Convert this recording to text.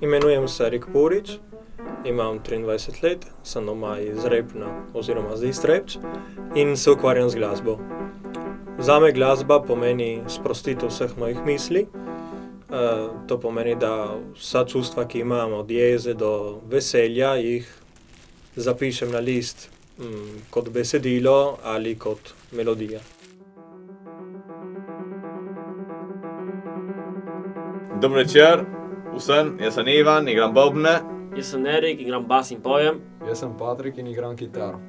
Imenujem se Erik Purič, imam 23 let, sem doma iz Repna oziroma zdaj iz Trepč in se ukvarjam z glasbo. Zame glasba pomeni sprostitev vseh mojih misli. To pomeni, da vsa čustva, ki imam, od jeze do veselja, jih zapišem na list, kot besedilo ali kot melodija. Dober večer vsem, jaz sem Ivan, igram bobne. Jaz sem Erik, igram bas in pojem. Jaz sem Patrik in igram kitaro.